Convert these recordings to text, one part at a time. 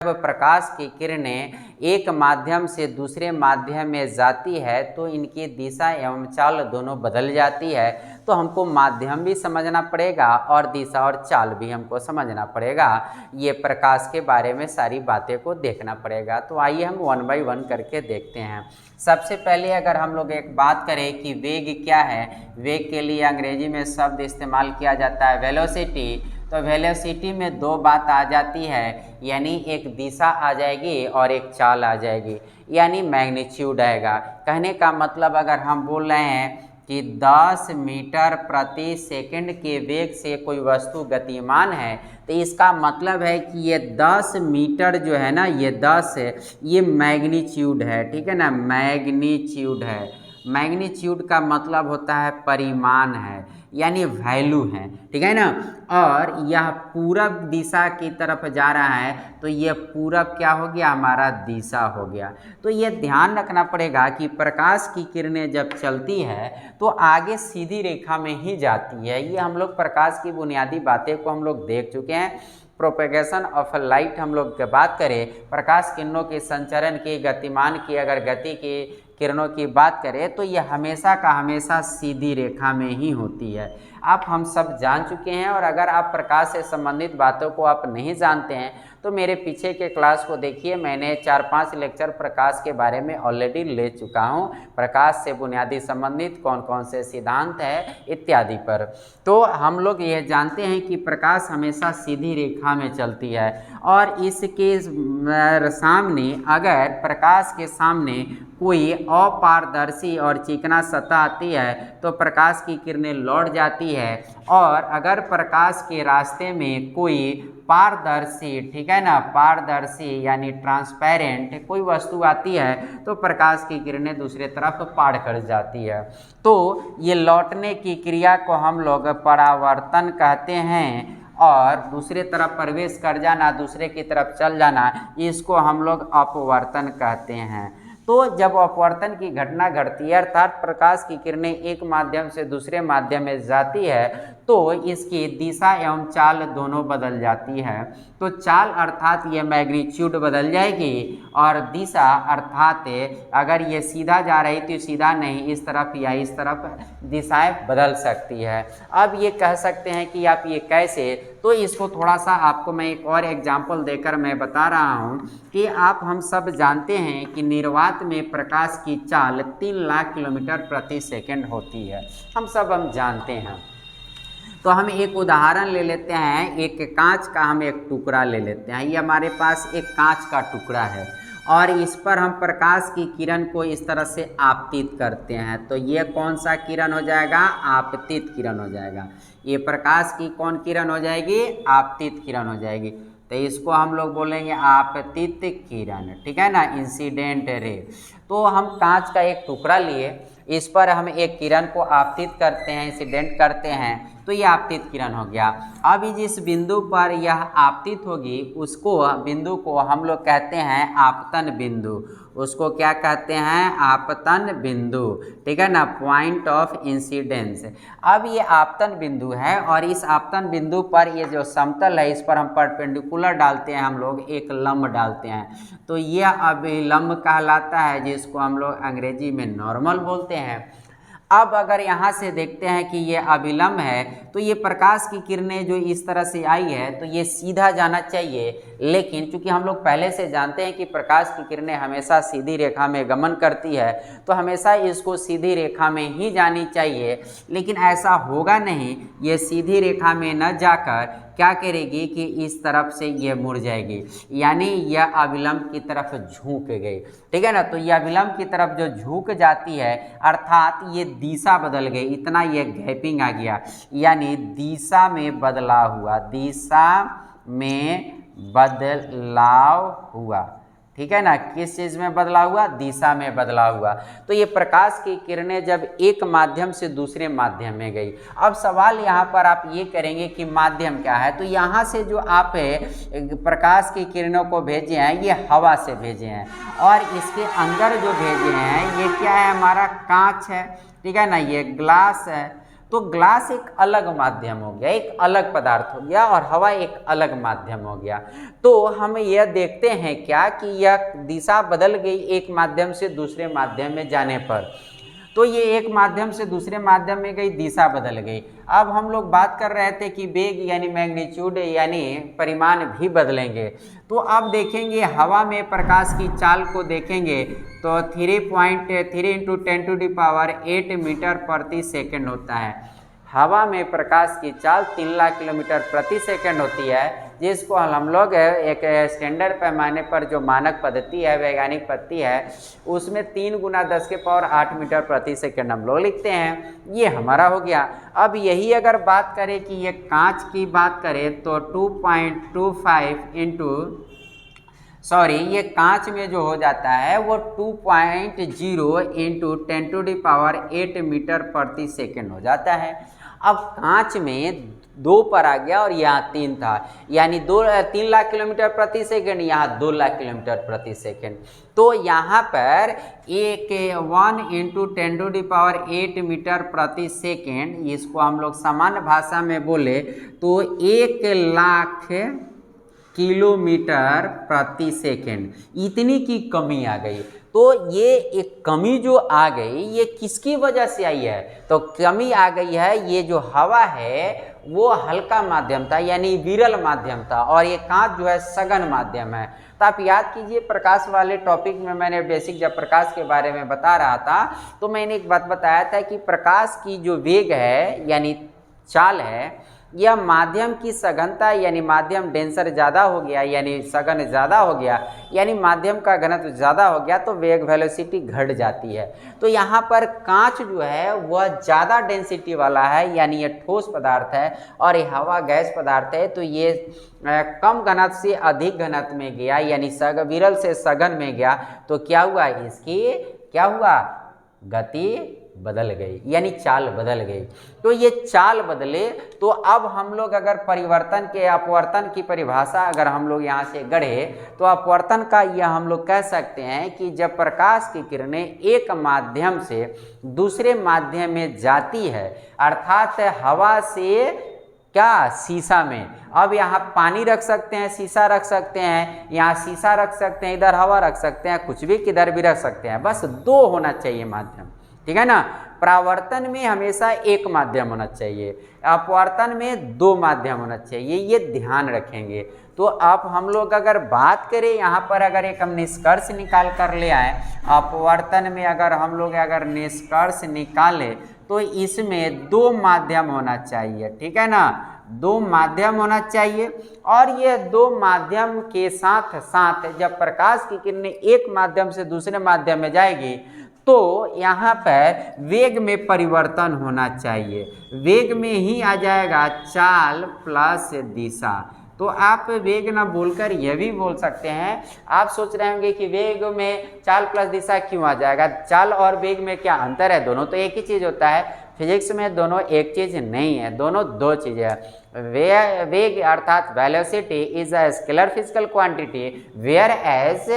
जब प्रकाश की किरणें एक माध्यम से दूसरे माध्यम में जाती है तो इनकी दिशा एवं चाल दोनों बदल जाती है। तो हमको माध्यम भी समझना पड़ेगा और दिशा और चाल भी हमको समझना पड़ेगा। ये प्रकाश के बारे में सारी बातें को देखना पड़ेगा। तो आइए हम 1 बाय 1 करके देखते हैं। सबसे पहले अगर हम लोग एक बात करें कि वेग क्या है, वेग के लिए अंग्रेजी में शब्द इस्तेमाल किया जाता है वेलोसिटी। तो वेलोसिटी में दो बात आ जाती है, यानी एक दिशा आ जाएगी और एक चाल आ जाएगी, यानी मैग्नीट्यूड आएगा। कहने का मतलब अगर हम बोल रहे हैं कि 10 मीटर प्रति सेकंड के वेग से कोई वस्तु गतिमान है, तो इसका मतलब है कि ये 10 मीटर जो है ना, ये 10 है, ये मैग्नीट्यूड है। ठीक है ना, मैग्नीट्यूड है। मैग्नीट्यूड का मतलब होता है परिमाण है, यानी वैल्यू है। ठीक है ना। और यह पूरब दिशा की तरफ जा रहा है, तो यह पूरब क्या हो गया, हमारा दिशा हो गया। तो यह ध्यान रखना पड़ेगा कि प्रकाश की किरणें जब चलती है तो आगे सीधी रेखा में ही जाती है। ये हम लोग प्रकाश की बुनियादी बातें को हम लोग देख चुके हैं। प्रोपेगेशन ऑफ लाइट हम लोग बात करें, प्रकाश किरणों के संचरण की, गतिमान की, अगर गति की किरणों की बात करें तो यह हमेशा का हमेशा सीधी रेखा में ही होती है। आप हम सब जान चुके हैं। और अगर आप प्रकाश से संबंधित बातों को आप नहीं जानते हैं तो मेरे पीछे के क्लास को देखिए, मैंने 4-5 लेक्चर प्रकाश के बारे में ऑलरेडी ले चुका हूं। प्रकाश से बुनियादी संबंधित कौन कौन से सिद्धांत है इत्यादि पर। तो हम लोग यह जानते हैं कि प्रकाश हमेशा सीधी रेखा में चलती है। और इसके सामने, अगर प्रकाश के सामने कोई अपारदर्शी और चिकना सतह आती है तो प्रकाश की किरणें लौट जाती है। और अगर प्रकाश के रास्ते में कोई पारदर्शी, ठीक है ना, पारदर्शी यानी ट्रांसपेरेंट कोई वस्तु आती है तो प्रकाश की किरणें दूसरे तरफ पार कर जाती है। तो ये लौटने की क्रिया को हम लोग परावर्तन कहते हैं। और दूसरे तरफ प्रवेश कर जाना, दूसरे की तरफ चल जाना, इसको हम लोग अपवर्तन कहते हैं। तो जब अपवर्तन की घटना घटती है, अर्थात प्रकाश की किरणें एक माध्यम से दूसरे माध्यम में जाती है, तो इसकी दिशा एवं चाल दोनों बदल जाती है। तो चाल अर्थात ये मैग्नीट्यूड बदल जाएगी, और दिशा अर्थात अगर ये सीधा जा रही तो सीधा नहीं, इस तरफ या इस तरफ दिशाएं बदल सकती है। अब ये कह सकते हैं कि आप ये कैसे, तो इसको थोड़ा सा आपको मैं एक और एग्जाम्पल देकर मैं बता रहा हूँ कि आप हम सब जानते हैं कि निर्वात में प्रकाश की चाल 3 लाख किलोमीटर प्रति सेकंड होती है। हम जानते हैं। तो हम एक उदाहरण ले लेते हैं, एक कांच का हम एक टुकड़ा ले लेते हैं। ये हमारे पास एक कांच का टुकड़ा है और इस पर हम प्रकाश की किरण को इस तरह से आपतित करते हैं। तो ये कौन सा किरण हो जाएगा, आपतित किरण हो जाएगा। ये प्रकाश की कौन किरण हो जाएगी, आपतित किरण हो जाएगी। तो इसको हम लोग बोलेंगे आपतित किरण, ठीक है ना, इंसिडेंट रे। तो हम कांच का एक टुकड़ा लिए, इस पर हम एक किरण को आपतित करते हैं, इंसिडेंट करते हैं, तो ये आपतित किरण हो गया। अब जिस बिंदु पर यह आपतित होगी उसको, बिंदु को हम लोग कहते हैं आपतन बिंदु। उसको क्या कहते हैं, आपतन बिंदु, ठीक है ना, पॉइंट ऑफ इंसिडेंस। अब ये आपतन बिंदु है और इस आपतन बिंदु पर ये जो समतल है इस पर हम परपेंडिकुलर डालते हैं, हम लोग एक लंब डालते हैं। तो यह अभिलंब कहलाता है, जिसको हम लोग अंग्रेजी में नॉर्मल बोलते हैं। अब अगर यहाँ से देखते हैं कि ये अभिलंब है, तो ये प्रकाश की किरणें जो इस तरह से आई है तो ये सीधा जाना चाहिए, लेकिन चूंकि हम लोग पहले से जानते हैं कि प्रकाश की किरणें हमेशा सीधी रेखा में गमन करती है, तो हमेशा इसको सीधी रेखा में ही जानी चाहिए। लेकिन ऐसा होगा नहीं, ये सीधी रेखा में न जाकर क्या करेगी कि इस तरफ से ये मुड़ जाएगी, यानी यह अभिलंब की तरफ झुक गई, ठीक है ना। तो यह अभिलंब की तरफ जो झुक जाती है, अर्थात ये दिशा बदल गई, इतना ये गैपिंग आ गया, यानी दिशा में बदलाव हुआ, दिशा में बदलाव हुआ, ठीक है ना। किस चीज़ में बदलाव हुआ, दिशा में बदलाव हुआ। तो ये प्रकाश की किरणें जब एक माध्यम से दूसरे माध्यम में गई, अब सवाल यहाँ पर आप ये करेंगे कि माध्यम क्या है। तो यहाँ से जो आप प्रकाश की किरणों को भेजे हैं ये हवा से भेजे हैं, और इसके अंदर जो भेजे हैं ये क्या है, हमारा कांच है, ठीक है ना, ये ग्लास है। तो ग्लास एक अलग माध्यम हो गया, एक अलग पदार्थ हो गया, और हवा एक अलग माध्यम हो गया। तो हम यह देखते हैं क्या कि यह दिशा बदल गई एक माध्यम से दूसरे माध्यम में जाने पर। तो ये एक माध्यम से दूसरे माध्यम में गई, दिशा बदल गई। अब हम लोग बात कर रहे थे कि वेग यानी मैग्नीट्यूड यानी परिमाण भी बदलेंगे। तो अब देखेंगे हवा में प्रकाश की चाल को देखेंगे तो 3.3 × 10⁸ मीटर प्रति सेकंड होता है। हवा में प्रकाश की चाल 3 लाख किलोमीटर प्रति सेकंड होती है, जिसको हम लोग एक स्टैंडर्ड पैमाने पर जो मानक पद्धति है, वैज्ञानिक पद्धति है, उसमें 3 × 10⁸ मीटर प्रति सेकंड हम लोग लिखते हैं। ये हमारा हो गया। अब यही अगर बात करें कि ये कांच की बात करें तो 2.25 ये कांच में जो हो जाता है वो 2.0 × 10⁸ मीटर प्रति सेकंड हो जाता है। अब कांच में 2 पर आ गया और यहाँ 3 था, यानी 3 लाख किलोमीटर प्रति सेकंड, यहाँ 2 लाख किलोमीटर प्रति सेकंड। तो यहाँ पर 1 × 10⁸ मीटर प्रति सेकंड, इसको हम लोग सामान्य भाषा में बोले तो 1 लाख किलोमीटर प्रति सेकंड, इतनी की कमी आ गई। तो ये एक कमी जो आ गई ये किसकी वजह से आई है? तो कमी आ गई है, ये जो हवा है वो हल्का माध्यम था यानी विरल माध्यम था, और ये कांच जो है सघन माध्यम है। तो आप याद कीजिए प्रकाश वाले टॉपिक में मैंने बेसिक जब प्रकाश के बारे में बता रहा था तो मैंने एक बात बताया था कि प्रकाश की जो वेग है यानी चाल है, यह माध्यम की सघनता यानी माध्यम डेंसर ज़्यादा हो गया यानी सघन ज़्यादा हो गया यानी माध्यम का घनत्व ज़्यादा हो गया तो वेग वेलोसिटी घट जाती है। तो यहाँ पर कांच जो है वह ज़्यादा डेंसिटी वाला है यानी ये ठोस पदार्थ है, और ये हवा गैस पदार्थ है। तो ये कम घनत्व से अधिक घनत्व में गया यानी विरल से सघन में गया। तो क्या हुआ, इसकी क्या हुआ, गति बदल गई यानी चाल बदल गई। तो ये चाल बदले तो अब हम लोग अगर परिवर्तन के अपवर्तन की परिभाषा अगर हम लोग यहाँ से गढ़े तो अपवर्तन का यह हम लोग कह सकते हैं कि जब प्रकाश की किरणें एक माध्यम से दूसरे माध्यम में जाती है, अर्थात हवा से क्या शीशा में, अब यहाँ पानी रख सकते हैं, शीशा रख सकते हैं, यहाँ शीशा रख सकते हैं, इधर हवा रख सकते हैं, कुछ भी किधर भी रख सकते हैं, बस 2 होना चाहिए माध्यम, ठीक है ना। परावर्तन में हमेशा एक माध्यम होना चाहिए, अपवर्तन में 2 माध्यम होना चाहिए, ये ध्यान रखेंगे। तो अब हम लोग अगर बात करें यहाँ पर अगर एक हम निष्कर्ष निकाल कर ले आए, अपवर्तन में अगर हम लोग अगर निष्कर्ष निकालें तो इसमें 2 माध्यम होना चाहिए, ठीक है ना, 2 माध्यम होना चाहिए। और ये 2 माध्यम के साथ साथ जब प्रकाश की किरणें एक माध्यम से दूसरे माध्यम में जाएगी तो यहाँ पर वेग में परिवर्तन होना चाहिए, वेग में ही आ जाएगा चाल प्लस दिशा। तो आप वेग ना बोलकर यह भी बोल सकते हैं, आप सोच रहे होंगे कि वेग में चाल प्लस दिशा क्यों आ जाएगा, चाल और वेग में क्या अंतर है, दोनों तो एक ही चीज़ होता है। फिजिक्स में दोनों एक चीज़ नहीं है, दोनों 2 चीज़ें हैं। वेग अर्थात velocity is a scalar physical quantity, whereas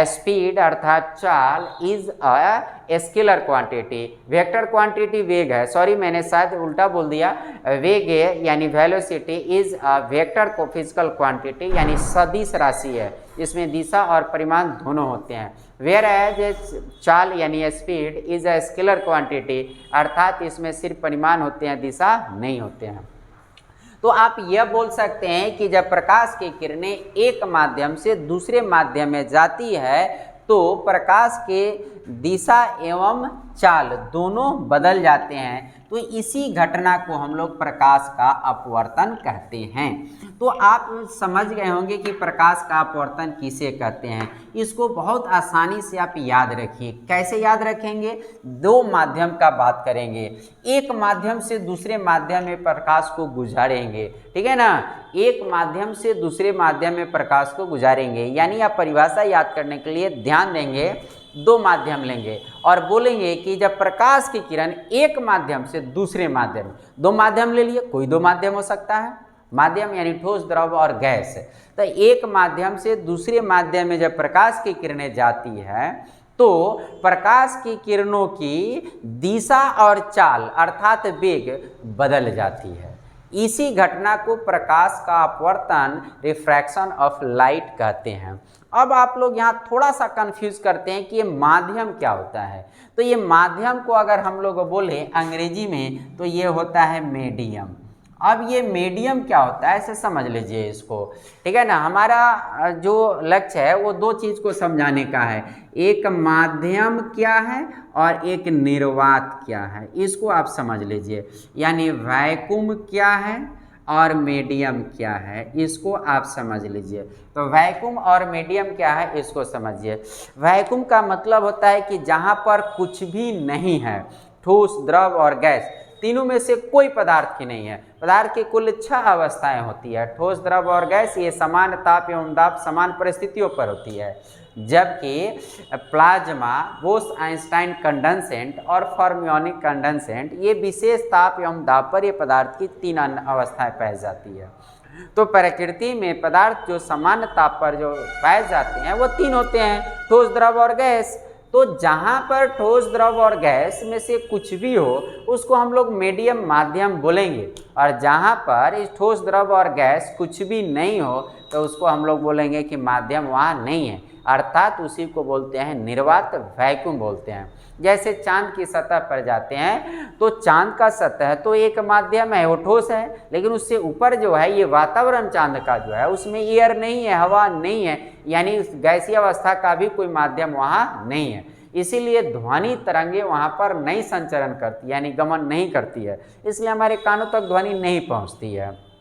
speed अर्थात चाल is a scalar quantity. Vector quantity वेग है, सॉरी मैंने शायद उल्टा बोल दिया, वेग यानी वेलोसिटी इज अ वेक्टर को फिजिकल क्वांटिटी यानी सदिश राशि है, इसमें दिशा और परिमाण दोनों होते हैं। वेयर एज चाल यानी speed is a scalar quantity, अर्थात इसमें सिर्फ परिमाण होते हैं, दिशा नहीं होते हैं। तो आप यह बोल सकते हैं कि जब प्रकाश की किरणें एक माध्यम से दूसरे माध्यम में जाती है तो प्रकाश के दिशा एवं चाल दोनों बदल जाते हैं। तो इसी घटना को हम लोग प्रकाश का अपवर्तन कहते हैं। तो आप समझ गए होंगे कि प्रकाश का अपवर्तन किसे कहते हैं। इसको बहुत आसानी से आप याद रखिए। कैसे याद रखेंगे? 2 माध्यम का बात करेंगे, एक माध्यम से दूसरे माध्यम में प्रकाश को गुजारेंगे, ठीक है ना, एक माध्यम से दूसरे माध्यम में प्रकाश को गुजारेंगे। यानी आप परिभाषा याद करने के लिए ध्यान देंगे, 2 माध्यम लेंगे और बोलेंगे कि जब प्रकाश की किरण एक माध्यम से दूसरे माध्यम, 2 माध्यम ले लिए, कोई 2 माध्यम हो सकता है, माध्यम यानी ठोस, द्रव और गैस। तो एक माध्यम से दूसरे माध्यम में जब प्रकाश की किरणें जाती है तो प्रकाश की किरणों की दिशा और चाल अर्थात वेग बदल जाती है। इसी घटना को प्रकाश का अपवर्तन रिफ्रैक्शन ऑफ लाइट कहते हैं। अब आप लोग यहाँ थोड़ा सा कंफ्यूज करते हैं कि ये माध्यम क्या होता है। तो ये माध्यम को अगर हम लोग बोले अंग्रेजी में तो ये होता है मीडियम। अब ये मीडियम क्या होता है इसे समझ लीजिए इसको, ठीक है ना। हमारा जो लक्ष्य है वो दो चीज़ को समझाने का है, एक माध्यम क्या है और एक निर्वात क्या है, इसको आप समझ लीजिए। यानी वैक्यूम क्या है और मीडियम क्या है, इसको आप समझ लीजिए। तो वैक्यूम और मीडियम क्या है इसको समझिए। वैक्यूम का मतलब होता है कि जहाँ पर कुछ भी नहीं है, ठोस, द्रव और गैस, तीनों में से कोई पदार्थ की नहीं है। पदार्थ की कुल 6 अवस्थाएं होती है, ठोस, द्रव और गैस। ये समान ताप एवं दाब समान परिस्थितियों पर होती है, जबकि प्लाज्मा, बोस आइंस्टाइन कंडेंसेंट और फर्मियोनिक कंडेंसेंट ये विशेष ताप एवं दाब पर ये पदार्थ की 3 अन्य अवस्थाएं पाई जाती है। तो प्रकृति में पदार्थ जो समान ताप पर जो पाए जाते हैं वो 3 होते हैं, ठोस, द्रव और गैस। तो जहाँ पर ठोस, द्रव और गैस में से कुछ भी हो उसको हम लोग मीडियम, माध्यम बोलेंगे, और जहाँ पर इस ठोस, द्रव और गैस कुछ भी नहीं हो तो उसको हम लोग बोलेंगे कि माध्यम वहाँ नहीं है, अर्थात उसी को बोलते हैं निर्वात, वैक्यूम बोलते हैं। जैसे चांद की सतह पर जाते हैं तो चांद का सतह तो एक माध्यम है, वो ठोस है, लेकिन उससे ऊपर जो है ये वातावरण चांद का जो है उसमें एयर नहीं है, हवा नहीं है, यानी उस गैसीय अवस्था का भी कोई माध्यम वहाँ नहीं है। इसीलिए ध्वनि तरंगे वहाँ पर नहीं संचरण करती, यानी गमन नहीं करती है, इसलिए हमारे कानों तक ध्वनि नहीं पहुँचती है।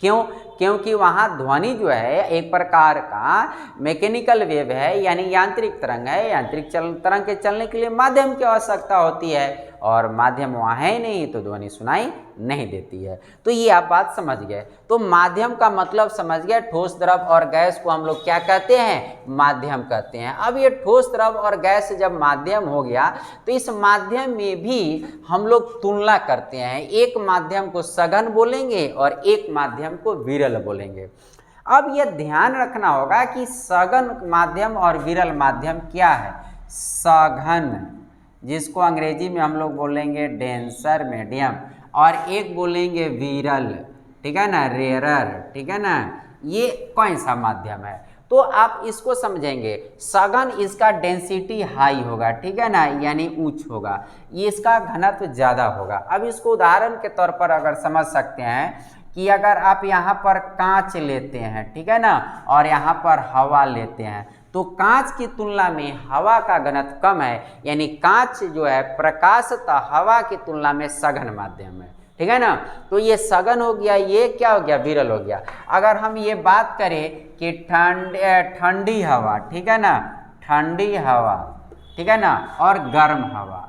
क्यों? क्योंकि वहाँ ध्वनि जो है एक प्रकार का मैकेनिकल वेव है, यानी यांत्रिक तरंग है। यांत्रिक तरंग के चलने के लिए माध्यम की आवश्यकता होती है, और माध्यम वहाँ है नहीं तो ध्वनि सुनाई नहीं देती है। तो ये आप बात समझ गए। तो माध्यम का मतलब समझ गए, ठोस, द्रव और गैस को हम लोग क्या कहते हैं? माध्यम कहते हैं। अब ये ठोस, द्रव और गैस जब माध्यम हो गया तो इस माध्यम में भी हम लोग तुलना करते हैं, एक माध्यम को सघन बोलेंगे और एक माध्यम को विरल बोलेंगे। अब यह ध्यान रखना होगा कि सघन माध्यम और विरल माध्यम क्या है। सघन, जिसको अंग्रेजी में हम लोग बोलेंगे डेंसर मीडियम, और एक बोलेंगे विरल, ठीक है ना, रेयरर, ठीक है ना। ये कौन सा माध्यम है? तो आप इसको समझेंगे, सघन इसका डेंसिटी हाई होगा, ठीक है ना, यानी उच्च होगा, ये इसका घनत्व ज़्यादा होगा। अब इसको उदाहरण के तौर पर अगर समझ सकते हैं कि अगर आप यहाँ पर कांच लेते हैं, ठीक है ना, और यहाँ पर हवा लेते हैं, तो कांच की तुलना में हवा का घनत्व कम है, यानी कांच जो है प्रकाशतः हवा की तुलना में सघन माध्यम है, ठीक है ना। तो ये सघन हो गया, ये क्या हो गया? विरल हो गया। अगर हम ये बात करें कि ठंडी हवा, ठीक है ना, ठंडी हवा, ठीक है ना, और गर्म हवा,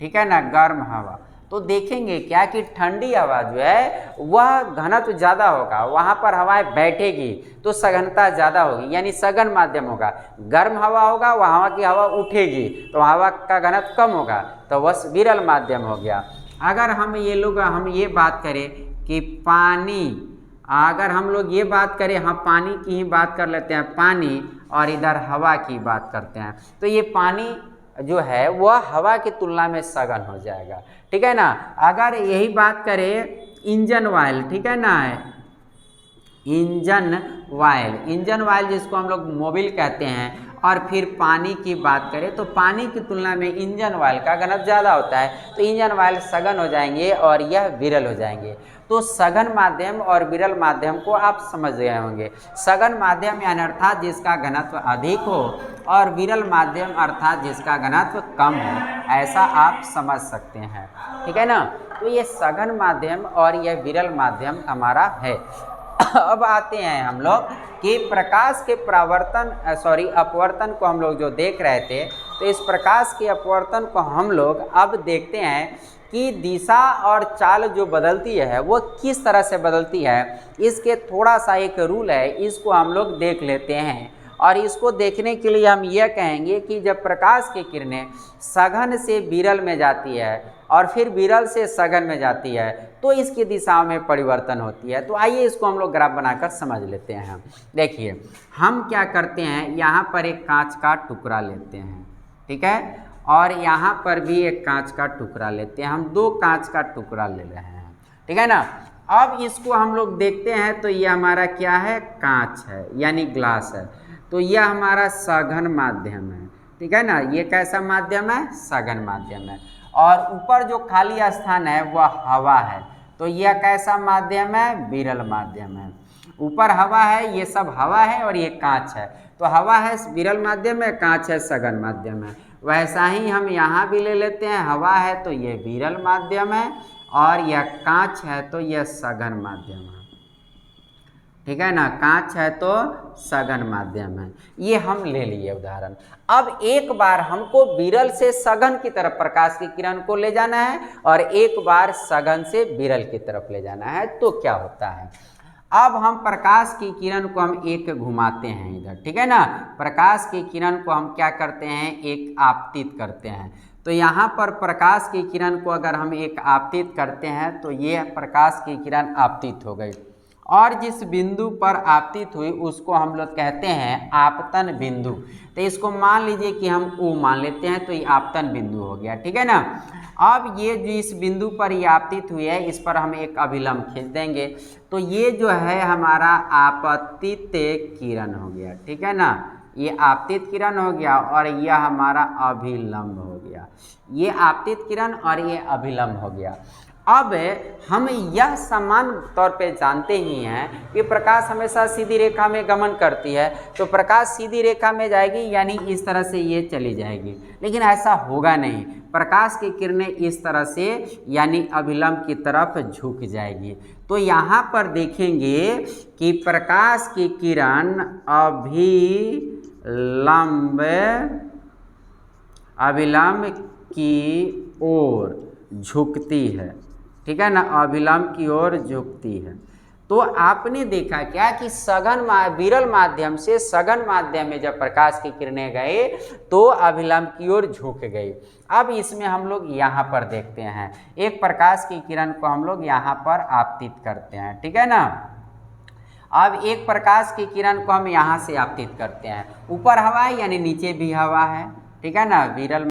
ठीक है ना, गर्म हवा, तो देखेंगे क्या कि ठंडी हवा जो है वह घनत्व ज़्यादा होगा, वहाँ पर हवाएं बैठेगी तो सघनता ज़्यादा होगी, यानी सघन माध्यम होगा। गर्म हवा होगा, वहाँ की हवा उठेगी तो हवा का घनत्व कम होगा, तो वह विरल माध्यम हो गया। अगर हम ये बात करें कि पानी, अगर हम लोग ये बात करें, हाँ पानी की ही बात कर लेते हैं, पानी, और इधर हवा की बात करते हैं, तो ये पानी जो है वह हवा की तुलना में सघन हो जाएगा, ठीक है ना। अगर यही बात करें इंजन ऑयल, ठीक है ना, इंजन ऑयल जिसको हम लोग मोबिल कहते हैं, और फिर पानी की बात करें तो पानी की तुलना में इंजन ऑयल का घनत्व ज़्यादा होता है, तो इंजन ऑयल सघन हो जाएंगे और यह विरल हो जाएंगे। तो सघन माध्यम और विरल माध्यम को आप समझ गए होंगे। सघन माध्यम यानी अर्थात जिसका घनत्व अधिक हो, और विरल माध्यम अर्थात जिसका घनत्व कम हो, ऐसा आप समझ सकते हैं, ठीक है ना। तो ये सघन माध्यम और यह विरल माध्यम हमारा है। अब आते हैं हम लोग कि प्रकाश के अपवर्तन को हम लोग जो देख रहे थे, तो इस प्रकाश के अपवर्तन को हम लोग अब देखते हैं कि दिशा और चाल जो बदलती है वो किस तरह से बदलती है। इसके थोड़ा सा एक रूल है, इसको हम लोग देख लेते हैं। और इसको देखने के लिए हम यह कहेंगे कि जब प्रकाश की किरणें सघन से विरल में जाती है और फिर विरल से सघन में जाती है तो इसकी दिशाओं में परिवर्तन होती है। तो आइए इसको हम लोग ग्राफ बनाकर समझ लेते हैं। देखिए हम क्या करते हैं, यहाँ पर एक कांच का टुकड़ा लेते हैं, ठीक है। और यहाँ पर भी एक कांच का टुकड़ा लेते हैं, हम 2 कांच का टुकड़ा ले रहे हैं, ठीक है ना। अब इसको हम लोग देखते हैं तो ये हमारा क्या है, कांच है यानी ग्लास है, तो यह हमारा सघन माध्यम है, ठीक है ना। ये कैसा माध्यम है, सघन माध्यम है। और ऊपर जो खाली स्थान है वह हवा है, तो यह कैसा माध्यम है, विरल माध्यम है। ऊपर हवा है, ये सब हवा है और ये कांच है, तो हवा है विरल माध्यम है, कांच है सघन माध्यम है। वैसा ही हम यहाँ भी ले लेते हैं, हवा है तो ये विरल माध्यम है और यह कांच है तो यह सघन माध्यम है, ठीक है ना। कांच है तो सघन माध्यम है, ये हम ले लिए उदाहरण। अब एक बार हमको विरल से सघन की तरफ प्रकाश की किरण को ले जाना है और एक बार सघन से विरल की तरफ ले जाना है, तो क्या होता है, अब हम प्रकाश की किरण को हम एक घुमाते हैं इधर, ठीक है ना। प्रकाश की किरण को हम क्या करते हैं, एक आपतित करते हैं। तो यहाँ पर प्रकाश की किरण को अगर हम एक आपतित करते हैं तो ये प्रकाश की किरण आपतित हो गई, और जिस बिंदु पर आपतित हुई उसको हम लोग कहते हैं आपतन बिंदु। तो इसको मान लीजिए कि हम O मान लेते हैं, तो ये आपतन बिंदु हो गया, ठीक है ना। अब ये जो इस बिंदु पर ये आपतित हुई है, इस पर हम एक अभिलंब खींच देंगे, तो ये जो है हमारा आपतित किरण हो गया, ठीक है ना। ये आपतित किरण हो गया और यह हमारा अभिलंब हो गया, ये आपतित किरण और ये अभिलंब हो गया। अब हम यह समान तौर पे जानते ही हैं कि प्रकाश हमेशा सीधी रेखा में गमन करती है, तो प्रकाश सीधी रेखा में जाएगी यानी इस तरह से ये चली जाएगी, लेकिन ऐसा होगा नहीं। प्रकाश की किरणें इस तरह से यानी अभिलंब की तरफ झुक जाएगी। तो यहाँ पर देखेंगे कि प्रकाश की किरण अभिलंब की ओर झुकती है, ठीक है ना, अभिलंब की ओर झुकती है। तो आपने देखा क्या कि विरल माध्यम से सघन माध्यम में जब प्रकाश की किरणें गए तो अभिलंब की ओर झुक गई। अब इसमें हम लोग यहाँ पर देखते हैं, एक प्रकाश की किरण को हम लोग यहाँ पर आपतित करते हैं, ठीक है ना। अब एक प्रकाश की किरण को हम यहाँ से आपतित करते हैं, ऊपर हवा है यानी नीचे भी हवा है, ठीक है ना। विरल